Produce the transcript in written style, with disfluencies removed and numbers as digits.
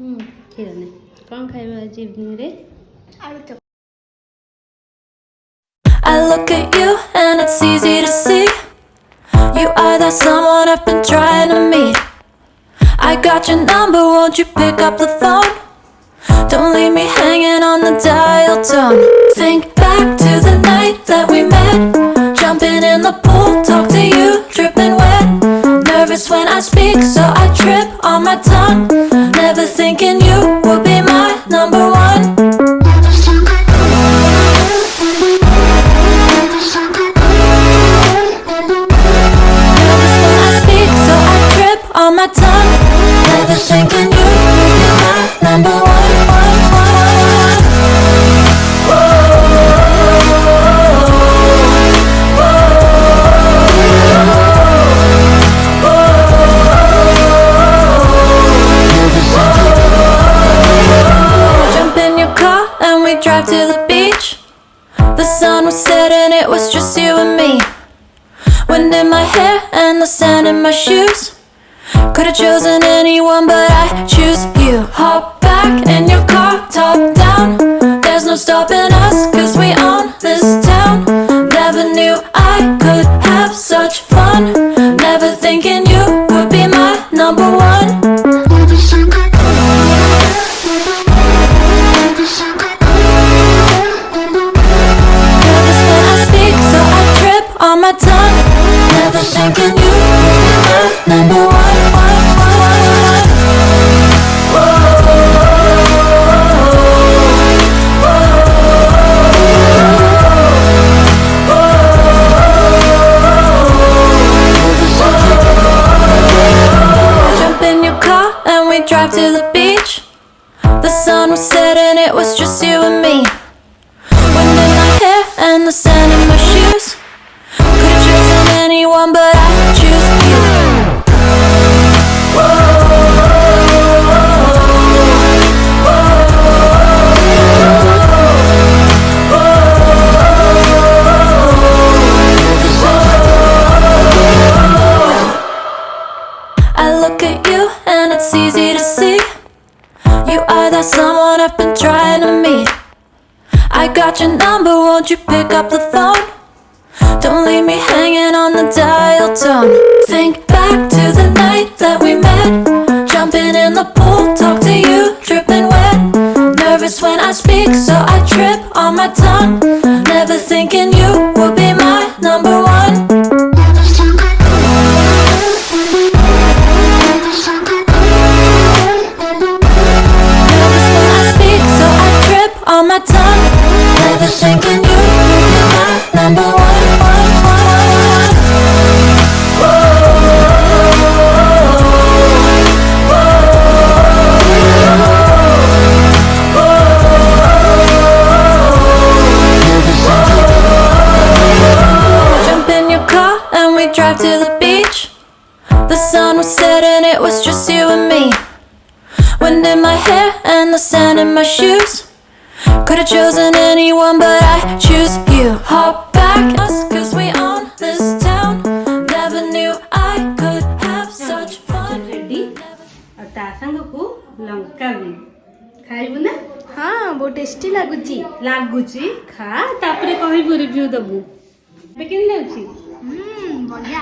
କ୍ଷୀର ନେ କ'ଣ ଖାଇବା ଆଜି ଇଭିନିଂରେ? ଆଳୁ ଚପ। I look at you and it's easy to see you are that someone I've been trying to meet. I got your number, won't you pick up the phone? Don't leave me hanging on the dial tone. Think back to the night that we met, jumping in the pool, talk to you, dripping wet. Nervous when I speak, so I trip on my tongue. Never thinking you would be my number one. Nervous when I speak, so I trip on my tongue. Never thinking you would be my number one. Drive to the beach. The sun was setting, it was just you and me. Wind in my hair and the sand in my shoes. Could've chosen anyone, but I choose you. Hop back in your car, top down. There's no stopping us, 'cause we own this town. Never knew I could have such fun. Never thinking you would be my number one. On my tongue, never thinking you would be my number one. Jump in your car and we drive to the beach. The sun was setting, it was just you and me. Wind in my hair and the sand in my shoes. Could've chosen anyone, but I choose you. I look at you and it's easy to see you are that someone I've been trying to meet. I got your number, won't you pick up the phone? Don't leave me hanging on the dial tone. Think back to the night that we met, jumping in the pool, talk to you, dripping wet. Nervous when I speak, so I trip on my tongue. Never thinking you would be my number one. Nervous when I speak, so I trip on my tongue. Never thinking you would be my number one. Drive to the beach. The sun was setting, it was just you and me. Wind in my hair and the sand in my shoes. Could've chosen anyone, but I choose you. Hop back, 'cause we own this town. Never knew I could have such fun. Ready? और ता संग को लंका भी खाइबु ना? हाँ बहुत tasty लागुची खा तापरे कहबो रिव्यू दबु। बेकिन लाउची बढ़िया।